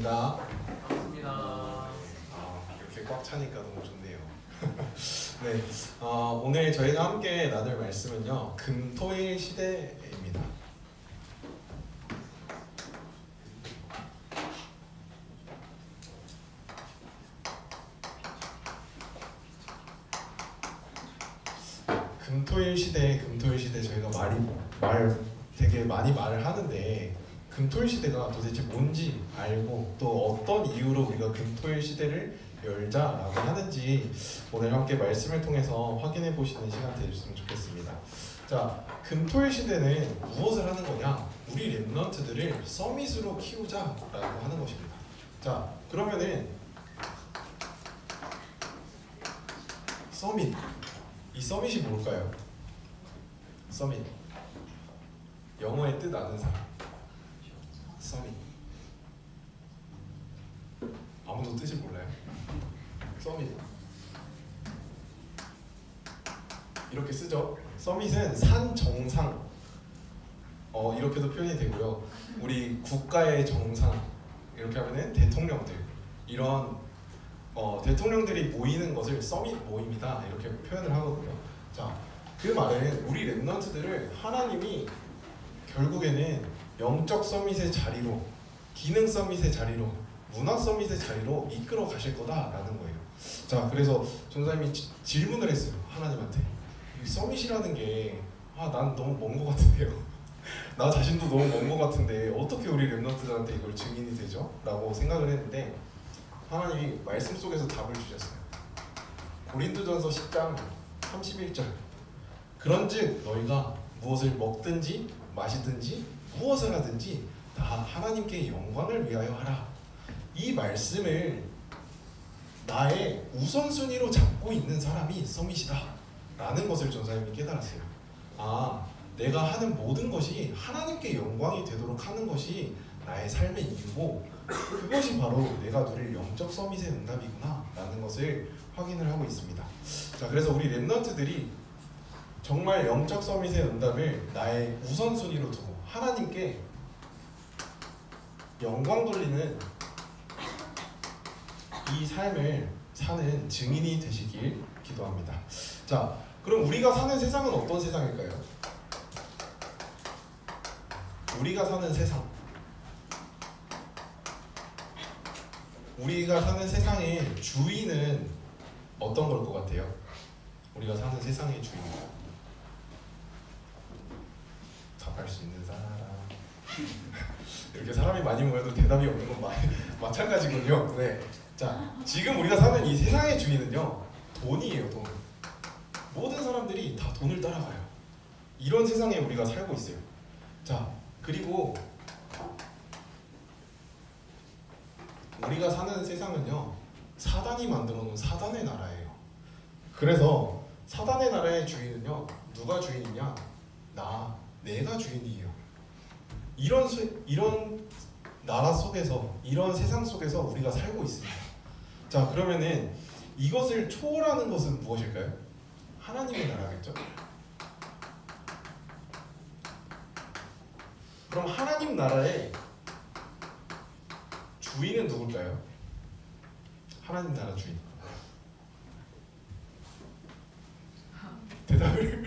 반갑습니다. 반갑습니다. 이렇게 꽉 차니까 너무 좋네요. 네, 오늘 저희가 함께 나눌 말씀은요, 금토일 시대입니다. 금토일 시대 저희가 되게 많이 말을 하는데, 금토일 시대가 도대체 뭔지 알고 또 어떤 이유로 우리가 금토일 시대를 열자라고 하는지 오늘 함께 말씀을 통해서 확인해 보시는 시간 되셨으면 좋겠습니다. 자, 금토일 시대는 무엇을 하는 거냐? 우리 랩런트들을 서밋으로 키우자라고 하는 것입니다. 자, 그러면은 서밋, 이 서밋이 뭘까요? 서밋, 영어의 뜻 아는 사람. 서밋, 아무도 뜻을 몰라요? 서밋, 이렇게 쓰죠. 서밋은 산 정상, 이렇게도 표현이 되고요. 우리 국가의 정상, 이렇게 하면은 대통령들, 이런 대통령들이 모이는 것을 서밋 모임이다 이렇게 표현을 하거든요. 자, 그 말은 우리 랩런트들을 하나님이 결국에는 영적 서밋의 자리로, 기능 서밋의 자리로, 문화 서밋의 자리로 이끌어 가실 거다라는 거예요. 자, 그래서 전사님이 질문을 했어요. 하나님한테. 이 서밋이라는 게 난 너무 먼 거 같은데요. 나 자신도 너무 먼 거 같은데 어떻게 우리 랩런트들한테 이걸 증인이 되죠? 라고 생각을 했는데 하나님이 말씀 속에서 답을 주셨어요. 고린도전서 10장 31절. 그런즉 너희가 무엇을 먹든지 마시든지 무엇을 하든지 다 하나님께 영광을 위하여 하라. 이 말씀을 나의 우선순위로 잡고 있는 사람이 서밋이다 라는 것을 전사님이 깨달았어요. 내가 하는 모든 것이 하나님께 영광이 되도록 하는 것이 나의 삶의 이유고, 그것이 바로 내가 누릴 영적 서밋의 응답이구나 라는 것을 확인을 하고 있습니다. 자, 그래서 우리 랩런트들이 정말 영적 서밋의 응답을 나의 우선순위로 두고 하나님께 영광 돌리는 이 삶을 사는 증인이 되시길 기도합니다. 자, 그럼 우리가 사는 세상은 어떤 세상일까요? 우리가 사는 세상, 우리가 사는 세상의 주인은 어떤 걸 것 같아요? 우리가 사는 세상의 주인, 답할 수 있는 사람. 이렇게 사람이 많이 모여도 대답이 없는 건 마찬가지군요. 네. 자, 지금 우리가 사는 이 세상의 주인은요, 돈이에요. 돈. 모든 사람들이 다 돈을 따라가요. 이런 세상에 우리가 살고 있어요. 자, 그리고 우리가 사는 세상은요, 사단이 만들어 놓은 사단의 나라예요. 그래서 사단의 나라의 주인은요, 누가 주인이냐? 내가 주인이에요. 이런 나라 속에서, 이런 세상 속에서 우리가 살고 있습니다. 자, 그러면은 이것을 초월하는 것은 무엇일까요? 하나님의 나라겠죠? 그럼 하나님 나라의 주인은 누굴까요? 하나님 나라 주인. 대답을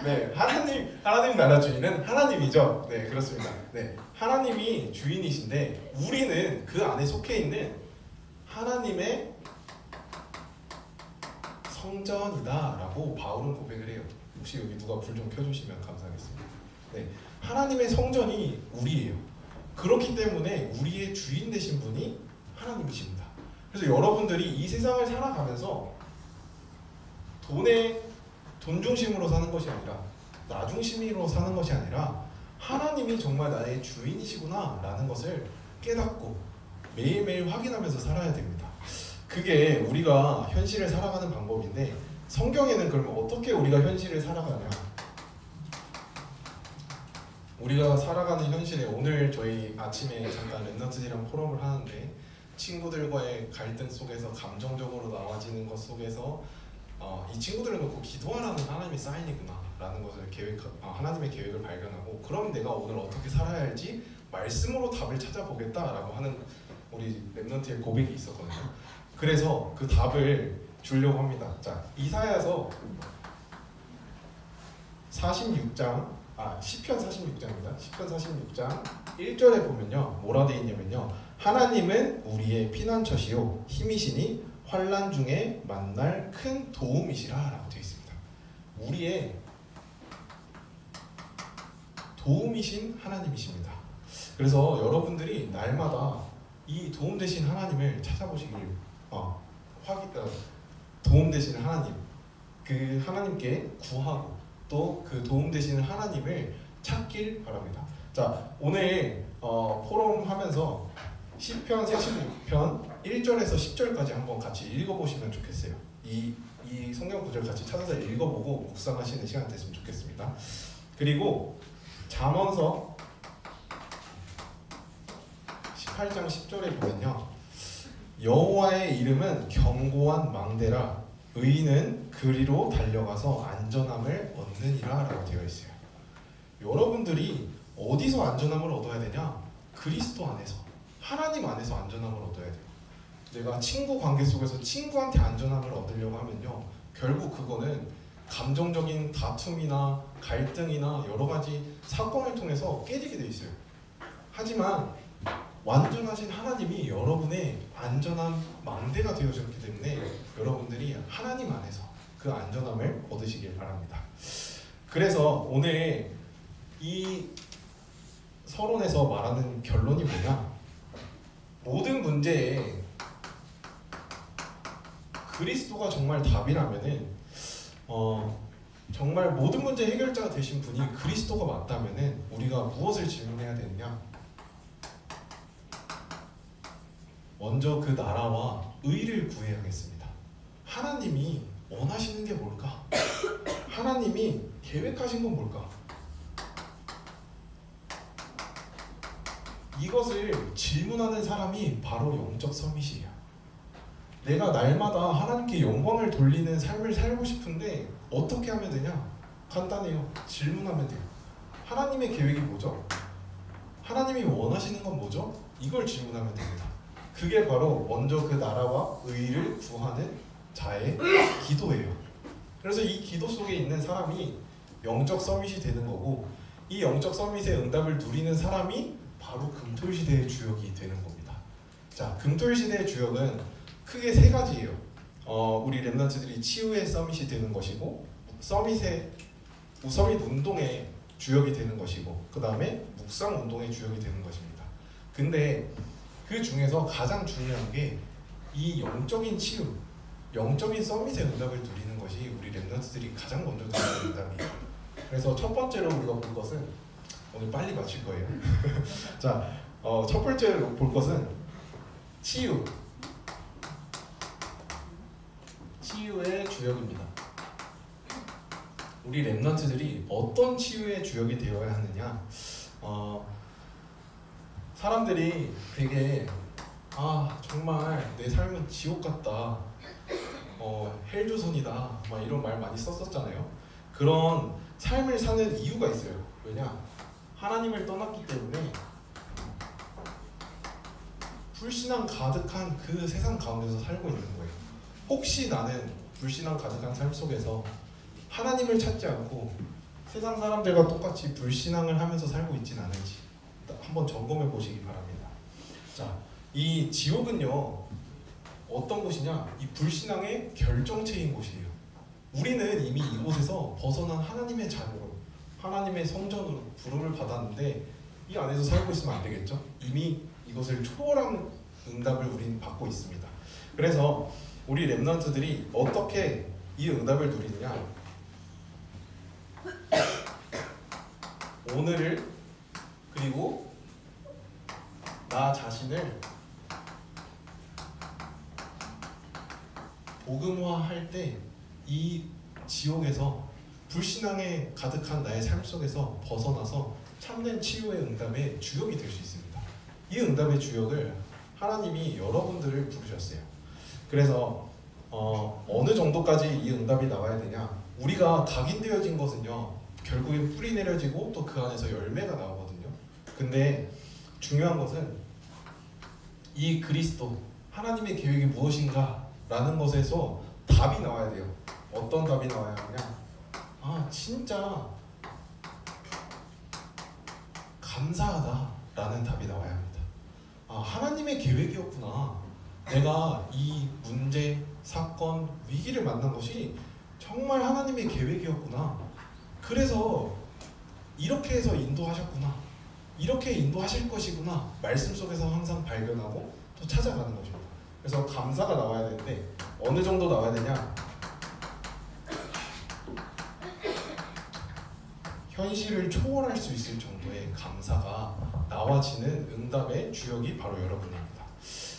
네, 하나님 나라 주인은 하나님이죠. 네, 그렇습니다. 네, 하나님이 주인이신데 우리는 그 안에 속해 있는 하나님의 성전이다라고 바울은 고백을 해요. 혹시 여기 누가 불 좀 켜주시면 감사하겠습니다. 네, 하나님의 성전이 우리예요. 그렇기 때문에 우리의 주인 되신 분이 하나님이십니다. 그래서 여러분들이 이 세상을 살아가면서 돈 중심으로 사는 것이 아니라, 나 중심으로 사는 것이 아니라 하나님이 정말 나의 주인이시구나 라는 것을 깨닫고 매일매일 확인하면서 살아야 됩니다. 그게 우리가 현실을 살아가는 방법인데, 성경에는 그러면 어떻게 우리가 현실을 살아가냐? 우리가 살아가는 현실에, 오늘 저희 아침에 잠깐 랩런트들이랑 포럼을 하는데 친구들과의 갈등 속에서 감정적으로 나와지는 것 속에서 이 친구들을 놓고 기도하라는 하나님의 사인이구나 라는 것을 하나님의 계획을 발견하고, 그럼 내가 오늘 어떻게 살아야 할지 말씀으로 답을 찾아보겠다라고 하는 우리 랩넌트의 고백이 있었거든요. 그래서 그 답을 주려고 합니다. 자, 이사야서 46장, 시편 46장입니다. 시편 46장 1절에 보면요, 뭐라 되어 있냐면요, 하나님은 우리의 피난처시요 힘이시니 환난 중에 만날 큰 도움이시라 라고 되어 있습니다. 우리의 도움이신 하나님이십니다. 그래서 여러분들이 날마다 이 도움 되신 하나님을 찾아보시길, 도움 되시는 하나님, 그 하나님께 구하고 또 그 도움 되시는 하나님을 찾길 바랍니다. 자, 오늘 포럼 하면서 시편 46편 1절에서 10절까지 한번 같이 읽어보시면 좋겠어요. 이 성경 구절 같이 찾아서 읽어보고 묵상하시는 시간 됐으면 좋겠습니다. 그리고 잠언서 18장 10절에 보면요, 여호와의 이름은 견고한 망대라 의인은 그리로 달려가서 안전함을 얻느니라 라고 되어 있어요. 여러분들이 어디서 안전함을 얻어야 되냐? 그리스도 안에서, 하나님 안에서 안전함을 얻어야 돼요. 내가 친구 관계 속에서 친구한테 안전함을 얻으려고 하면요, 결국 그거는 감정적인 다툼이나 갈등이나 여러 가지 사건을 통해서 깨지게 돼 있어요. 하지만 완전하신 하나님이 여러분의 안전한 망대가 되어주셨기 때문에 여러분들이 하나님 안에서 그 안전함을 얻으시길 바랍니다. 그래서 오늘 이 서론에서 말하는 결론이 뭐냐? 모든 문제에 그리스도가 정말 답이라면은, 정말 모든 문제 해결자가 되신 분이 그리스도가 맞다면은 우리가 무엇을 질문해야 되느냐? 먼저 그 나라와 의를 구해야겠습니다. 하나님이 원하시는 게 뭘까? 하나님이 계획하신 건 뭘까? 이것을 질문하는 사람이 바로 영적 서밋이에요. 내가 날마다 하나님께 영광을 돌리는 삶을 살고 싶은데 어떻게 하면 되냐? 간단해요. 질문하면 돼요. 하나님의 계획이 뭐죠? 하나님이 원하시는 건 뭐죠? 이걸 질문하면 됩니다. 그게 바로 먼저 그 나라와 의를 구하는 자의 기도예요. 그래서 이 기도 속에 있는 사람이 영적 서밋이 되는 거고, 이 영적 서밋의 응답을 누리는 사람이 바로 금토일시대의 주역이 되는 겁니다. 자, 금토일시대의 주역은 크게 세 가지예요. 우리 랩런트들이 치유의 서밋이 되는 것이고, 서밋 운동의 주역이 되는 것이고, 그 다음에 묵상 운동의 주역이 되는 것입니다. 근데 그 중에서 가장 중요한 게 이 영적인 치유, 영적인 서밋의 응답을 누리는 것이 우리 랩런트들이 가장 먼저 누리는 응답이에요. 그래서 첫 번째로 우리가 볼 것은, 오늘 빨리 마칠 거예요. 자, 첫 번째로 볼 것은 치유의 주역입니다. 우리 랩런트들이 어떤 치유의 주역이 되어야 하느냐? 사람들이 되게 정말 내 삶은 지옥 같다, 헬조선이다, 막 이런 말 많이 썼었잖아요. 그런 삶을 사는 이유가 있어요. 왜냐? 하나님을 떠났기 때문에 불신앙 가득한 그 세상 가운데서 살고 있는 거예요. 혹시 나는 불신앙 가득한 삶 속에서 하나님을 찾지 않고 세상 사람들과 똑같이 불신앙을 하면서 살고 있진 않은지 한번 점검해 보시기 바랍니다. 자, 이 지옥은요, 어떤 곳이냐? 이 불신앙의 결정체인 곳이에요. 우리는 이미 이곳에서 벗어난 하나님의 자녀로, 하나님의 성전으로 부름을 받았는데 이 안에서 살고 있으면 안 되겠죠? 이미 이것을 초월한 응답을 우리는 받고 있습니다. 그래서 우리 랩런트들이 어떻게 이 응답을 누리느냐? 오늘을, 그리고 나 자신을 복음화할 때 이 지옥에서, 불신앙에 가득한 나의 삶 속에서 벗어나서 참된 치유의 응답의 주역이 될 수 있습니다. 이 응답의 주역을 하나님이 여러분들을 부르셨어요. 그래서 어느 정도까지 이 응답이 나와야 되냐? 우리가 각인되어진 것은요, 결국엔 뿌리 내려지고 또 그 안에서 열매가 나오거든요. 근데 중요한 것은 이 그리스도 하나님의 계획이 무엇인가 라는 것에서 답이 나와야 돼요. 어떤 답이 나와야 하냐? 아 진짜 감사하다 라는 답이 나와야 합니다. 아 하나님의 계획이었구나. 내가 이 문제, 사건, 위기를 만난 것이 정말 하나님의 계획이었구나. 그래서 이렇게 해서 인도하셨구나. 이렇게 인도하실 것이구나. 말씀 속에서 항상 발견하고 또 찾아가는 것입니다. 그래서 감사가 나와야 되는데 어느 정도 나와야 되냐? 현실을 초월할 수 있을 정도의 감사가 나와지는 응답의 주역이 바로 여러분입니다.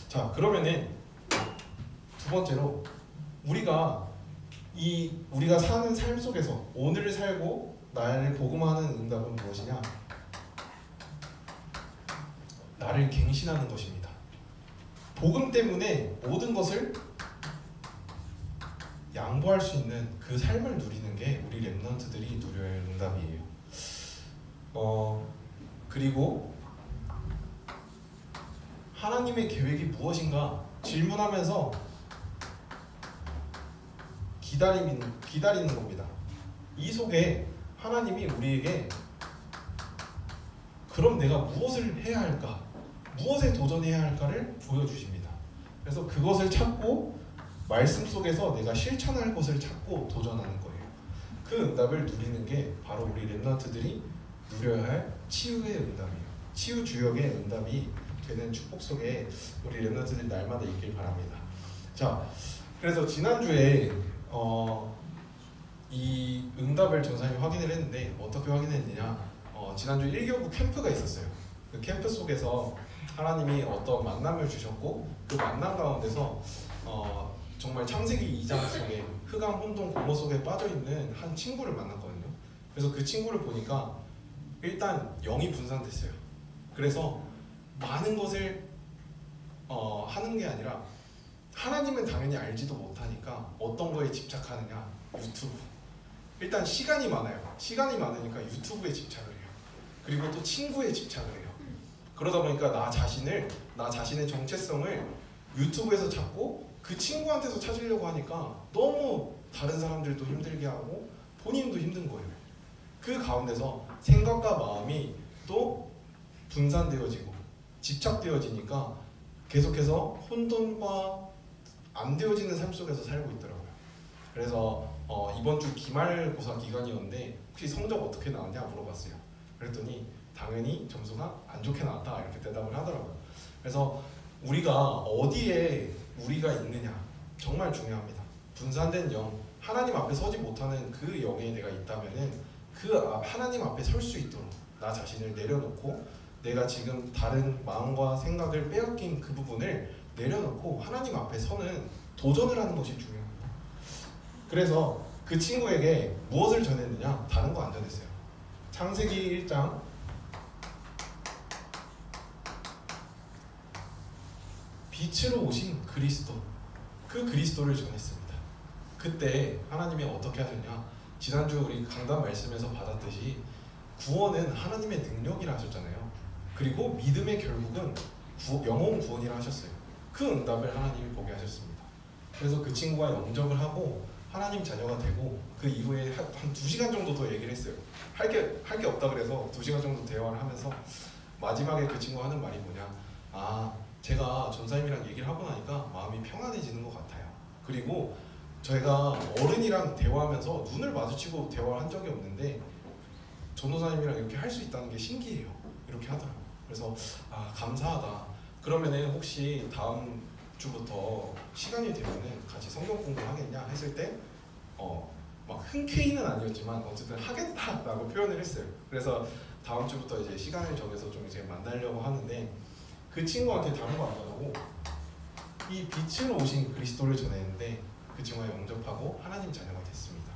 자, 그러면은 두 번째로 우리가 사는 삶 속에서 오늘을 살고 나를 복음하는 응답은 무엇이냐? 나를 갱신하는 것입니다. 복음 때문에 모든 것을 양보할 수 있는 그 삶을 누리는 게 우리 렘넌트들이 누려야 할 응답이에요. 그리고 하나님의 계획이 무엇인가 질문하면서 기다리는 겁니다. 이 속에 하나님이 우리에게 그럼 내가 무엇을 해야 할까? 무엇에 도전해야 할까를 보여주십니다. 그래서 그것을 찾고 말씀 속에서 내가 실천할 것을 찾고 도전하는 거예요. 그 응답을 누리는 게 바로 우리 렘넌트들이 누려야 할 치유의 응답이에요. 치유 주역의 응답이 되는 축복 속에 우리 렘넌트들 날마다 있길 바랍니다. 자, 그래서 지난주에 이 응답을 전사님이 확인을 했는데 어떻게 확인했느냐? 지난주 1교구 캠프가 있었어요. 그 캠프 속에서 하나님이 어떤 만남을 주셨고 그 만남 가운데서 정말 창세기 2장 속에 흑암, 혼돈, 공허 속에 빠져있는 한 친구를 만났거든요. 그래서 그 친구를 보니까 일단 영이 분산됐어요. 그래서 많은 것을 하는 게 아니라 하나님은 당연히 알지도 못하니까 어떤 거에 집착하느냐? 유튜브. 일단 시간이 많아요. 시간이 많으니까 유튜브에 집착을 해요. 그리고 또 친구에 집착을 해요. 그러다 보니까 나 자신의 정체성을 유튜브에서 찾고 그 친구한테서 찾으려고 하니까 너무 다른 사람들도 힘들게 하고 본인도 힘든 거예요. 그 가운데서 생각과 마음이 또 분산되어지고 집착되어지니까 계속해서 혼돈과 안 되어지는 삶 속에서 살고 있더라고요. 그래서 이번 주 기말고사 기간이었는데 혹시 성적 어떻게 나왔냐 물어봤어요. 그랬더니 당연히 점수가 안 좋게 나왔다 이렇게 대답을 하더라고요. 그래서 우리가 어디에 우리가 있느냐 정말 중요합니다. 분산된 영, 하나님 앞에 서지 못하는 그 영에 내가 있다면은 그 하나님 앞에 설 수 있도록 나 자신을 내려놓고 내가 지금 다른 마음과 생각을 빼앗긴 그 부분을 내려놓고 하나님 앞에 서는 도전을 하는 것이 중요합니다. 그래서 그 친구에게 무엇을 전했느냐? 다른 거 안 전했어요. 창세기 1장 빛으로 오신 그리스도, 그 그리스도를 전했습니다. 그때 하나님이 어떻게 하셨냐? 지난주 우리 강단 말씀에서 받았듯이 구원은 하나님의 능력이라 하셨잖아요. 그리고 믿음의 결국은 영혼 구원이라 하셨어요. 그 응답을 하나님이 보게 하셨습니다. 그래서 그 친구가 영접을 하고 하나님 자녀가 되고 그 이후에 한 2시간 정도 더 얘기를 했어요. 할 게 없다 그래서 2시간 정도 대화를 하면서 마지막에 그 친구가 하는 말이 뭐냐? 제가 전사님이랑 얘기를 하고 나니까 마음이 평안해지는 것 같아요. 그리고 저희가 어른이랑 대화하면서 눈을 마주치고 대화를 한 적이 없는데 전도사님이랑 이렇게 할 수 있다는 게 신기해요. 이렇게 하더라고요. 그래서 감사하다. 그러면은 혹시 다음 주부터 시간이 되면은 같이 성경 공부를 하겠냐 했을 때 막 흔쾌히는 아니었지만 어쨌든 하겠다라고 표현을 했어요. 그래서 다음 주부터 이제 시간을 정해서 좀 이제 만나려고 하는데 그 친구한테 다른 거 안 전하고 이 빛으로 오신 그리스도를 전했는데 그 친구가 영접하고 하나님 자녀가 됐습니다.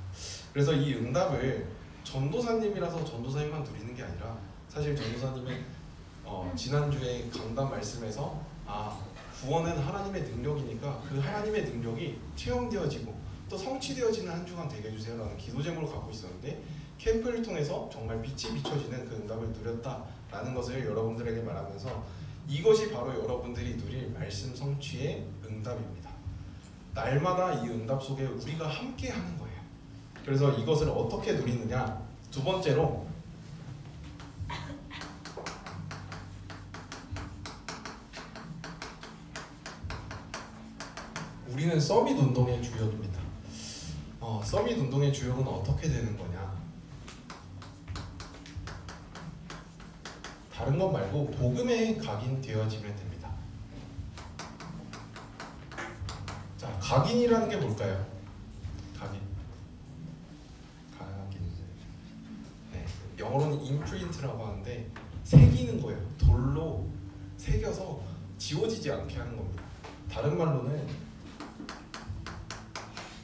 그래서 이 응답을 전도사님이라서 전도사님만 누리는 게 아니라 사실 전도사님은 지난주에 강단 말씀에서 구원은 하나님의 능력이니까 그 하나님의 능력이 체험되어지고 또 성취되어지는 한 주간 되게 해주세요라는 기도 제목을 갖고 있었는데 캠프를 통해서 정말 빛이 비춰지는 그 응답을 누렸다라는 것을 여러분들에게 말하면서 이것이 바로 여러분들이 누릴 말씀 성취의 응답입니다. 날마다 이 응답 속에 우리가 함께 하는 거예요. 그래서 이것을 어떻게 누리느냐? 두 번째로 우리는 서밋 운동의 주역입니다. 서밋 운동의 주역은 어떻게 되는 거냐? 다른 것 말고 복음에 각인되어지면 됩니다. 자, 각인이라는 게 뭘까요? 각인. 네, 영어로는 임프린트라고 하는데 새기는 거예요. 돌로 새겨서 지워지지 않게 하는 겁니다. 다른 말로는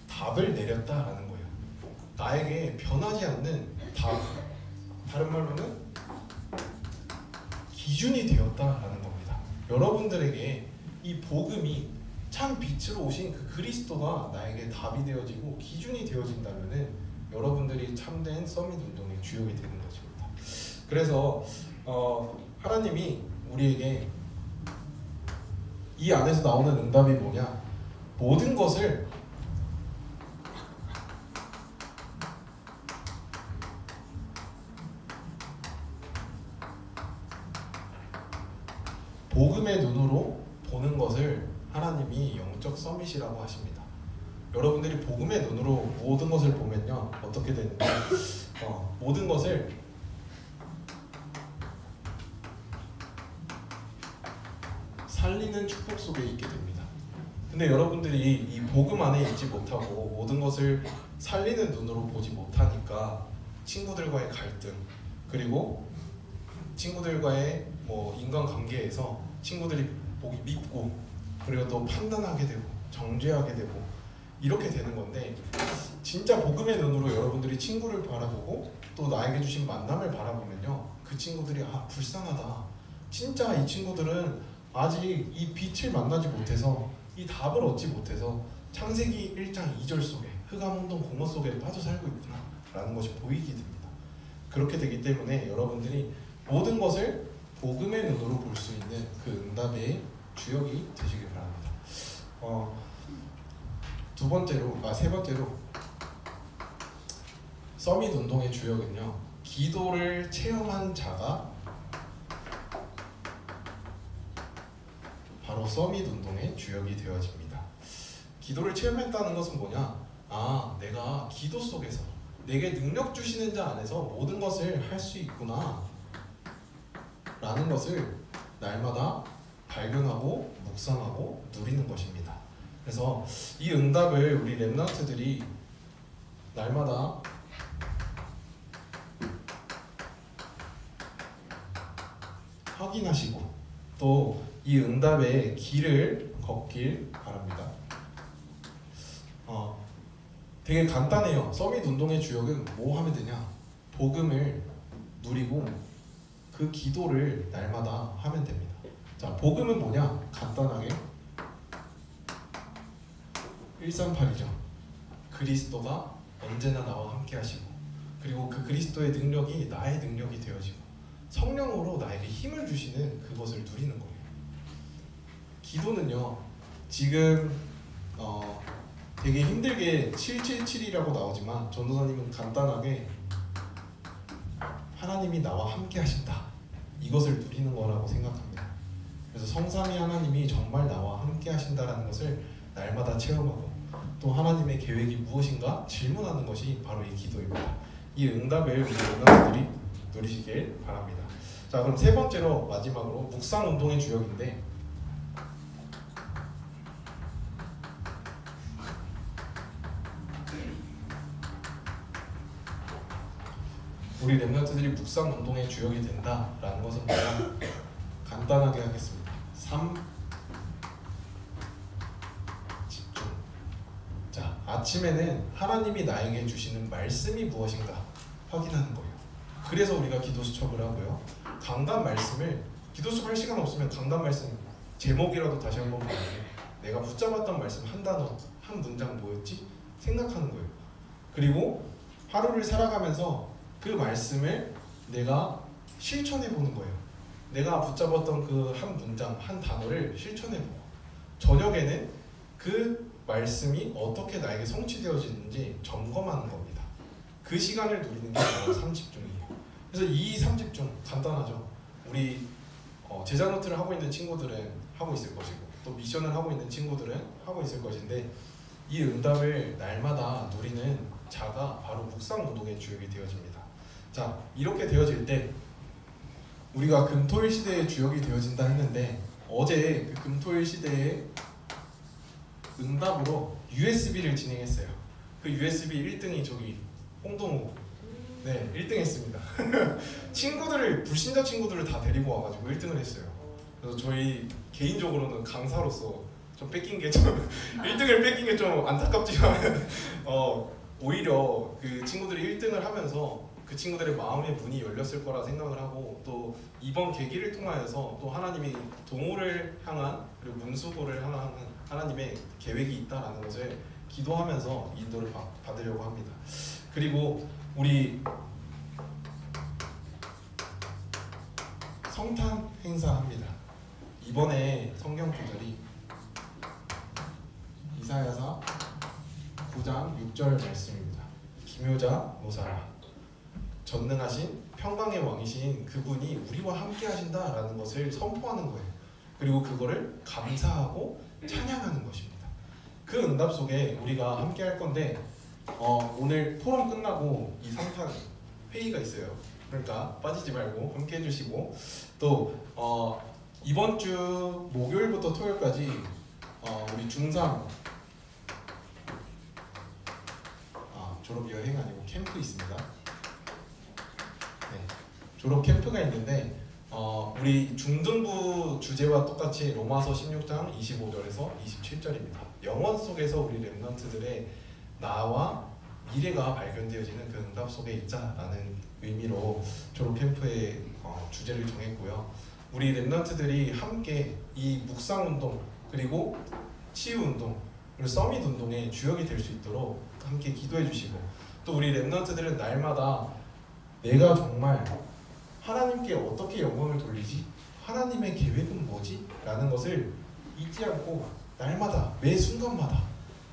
답을 내렸다라는 거예요. 나에게 변하지 않는 답. 다른 말로는 기준이 되었다라는 겁니다. 여러분들에게 이 복음이 참 빛으로 오신 그 그리스도가 나에게 답이 되어지고 기준이 되어진다면은 여러분들이 참된 서밋 운동의 주역이 되는 것입니다. 그래서 하나님이 우리에게 이 안에서 나오는 응답이 뭐냐? 모든 것을 복음의 눈으로 보는 것을 하나님이 영적 서밋이라고 하십니다. 여러분들이 복음의 눈으로 모든 것을 보면요, 어떻게 되는지 모든 것을 살리는 축복 속에 있게 됩니다. 근데 여러분들이 이 복음 안에 있지 못하고 모든 것을 살리는 눈으로 보지 못하니까 친구들과의 갈등, 그리고 친구들과의 인간관계에서 친구들이 보기 밉고, 그리고 또 판단하게 되고 정죄하게 되고 이렇게 되는 건데, 진짜 복음의 눈으로 여러분들이 친구를 바라보고 또 나에게 주신 만남을 바라보면요, 그 친구들이 불쌍하다, 진짜 이 친구들은 아직 이 빛을 만나지 못해서 이 답을 얻지 못해서 창세기 1장 2절 속에 흑암운동 공허 속에 빠져 살고 있구나 라는 것이 보이게 됩니다. 그렇게 되기 때문에 여러분들이 모든 것을 복음의 눈으로 볼 수 있는 그 응답의 주역이 되시길 바랍니다. 세 번째로 서밋 운동의 주역은요, 기도를 체험한 자가 바로 서밋 운동의 주역이 되어집니다. 기도를 체험했다는 것은 뭐냐? 내가 기도 속에서 내게 능력 주시는 자 안에서 모든 것을 할 수 있구나 라는 것을 날마다 발견하고 묵상하고 누리는 것입니다. 그래서 이 응답을 우리 렘넌트들이 날마다 확인하시고 또 이 응답의 길을 걷길 바랍니다. 되게 간단해요. 서밋 운동의 주역은 뭐 하면 되냐? 복음을 누리고 그 기도를 날마다 하면 됩니다. 자, 복음은 뭐냐? 간단하게 138이죠. 그리스도가 언제나 나와 함께 하시고, 그리고 그 그리스도의 능력이 나의 능력이 되어지고 성령으로 나에게 힘을 주시는 그것을 누리는 거예요. 기도는요, 지금 되게 힘들게 777이라고 나오지만 전도사님은 간단하게 하나님이 나와 함께 하신다, 이것을 누리는 거라고 생각합니다. 그래서 성삼위 하나님이 정말 나와 함께 하신다라는 것을 날마다 체험하고 또 하나님의 계획이 무엇인가 질문하는 것이 바로 이 기도입니다. 이 응답을 우리 멤버들이 누리시길 바랍니다. 자, 그럼 세 번째로 마지막으로 묵상 운동의 주역인데, 우리 렘넌트들이 묵상 운동의 주역이 된다라는 것은 뭐냐? 간단하게 하겠습니다. 3. 집중. 자, 아침에는 하나님이 나에게 주시는 말씀이 무엇인가 확인하는 거예요. 그래서 우리가 기도 수첩을 하고요. 강단 말씀을, 기도 수첩 할 시간 없으면 강단 말씀 제목이라도 다시 한번 보고 내가 붙잡았던 말씀 한 단어, 한 문장 뭐였지? 생각하는 거예요. 그리고 하루를 살아가면서 그 말씀을 내가 실천해 보는 거예요. 내가 붙잡았던 그 한 문장, 한 단어를 실천해보고 저녁에는 그 말씀이 어떻게 나에게 성취되어지는지 점검하는 겁니다. 그 시간을 누리는 게 바로 삼집중이에요. 그래서 이 삼집중 간단하죠. 우리 제자 노트를 하고 있는 친구들은 하고 있을 것이고 또 미션을 하고 있는 친구들은 하고 있을 것인데 이 응답을 날마다 누리는 자가 바로 묵상 운동의 주역이 되어집니다. 자, 이렇게 되어질 때 우리가 금토일 시대의 주역이 되어진다 했는데 어제 그 금토일 시대의 응답으로 USB를 진행했어요. 그 USB 1등이 저기 홍동우, 네, 1등 했습니다. 친구들을, 불신자 친구들을 다 데리고 와가지고 1등을 했어요. 그래서 저희 개인적으로는 강사로서 좀 뺏긴 게 좀 1등을 뺏긴 게 좀 안타깝지만 오히려 그 친구들이 1등을 하면서 그 친구들의 마음의 문이 열렸을 거라 생각을 하고 또 이번 계기를 통하여서 또 하나님이 동호를 향한 그리고 문수고를 향한 하나님의 계획이 있다라는 것을 기도하면서 인도를 받으려고 합니다. 그리고 우리 성탄 행사합니다. 이번에 성경 구절이 이사야서 9장 6절 말씀입니다. 기묘자 모사라 전능하신 평강의 왕이신 그분이 우리와 함께 하신다라는 것을 선포하는 거예요. 그리고 그거를 감사하고 찬양하는 것입니다. 그 응답 속에 우리가 함께 할 건데 오늘 토론 끝나고 이 성탄 회의가 있어요. 그러니까 빠지지 말고 함께 해주시고 또 이번 주 목요일부터 토요일까지 우리 중3 졸업 여행 아니고 캠프 있습니다. 네, 졸업 캠프가 있는데 우리 중등부 주제와 똑같이 로마서 16장 25절에서 27절입니다. 영원 속에서 우리 렘넌트들의 나와 미래가 발견되어지는 그 응답 속에 있자라는 의미로 졸업 캠프의 주제를 정했고요. 우리 렘넌트들이 함께 이 묵상 운동 그리고 치유 운동 그리고 서밋 운동의 주역이 될 수 있도록 함께 기도해 주시고 또 우리 렘넌트들은 날마다 내가 정말 하나님께 어떻게 영광을 돌리지? 하나님의 계획은 뭐지? 라는 것을 잊지 않고 날마다 매 순간마다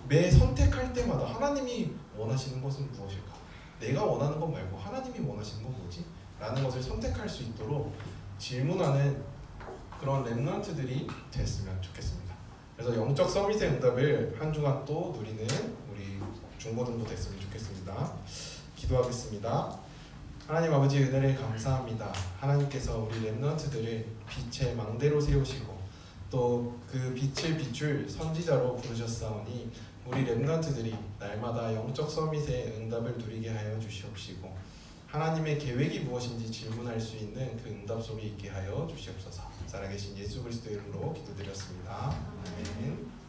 매 선택할 때마다 하나님이 원하시는 것은 무엇일까? 내가 원하는 것 말고 하나님이 원하시는 건 뭐지? 라는 것을 선택할 수 있도록 질문하는 그런 렘넌트들이 됐으면 좋겠습니다. 그래서 영적 서밋의 응답을 한 주간 또 누리는 우리 중고등부 됐으면 좋겠습니다. 기도하겠습니다. 하나님 아버지 은혜를 감사합니다. 하나님께서 우리 렘넌트들을 빛의 망대로 세우시고 또 그 빛을 비출 선지자로 부르셨사오니 우리 렘넌트들이 날마다 영적 서밋의 응답을 누리게 하여 주시옵시고 하나님의 계획이 무엇인지 질문할 수 있는 그 응답 속에 있게 하여 주시옵소서. 살아계신 예수 그리스도의 이름으로 기도드렸습니다. 아멘.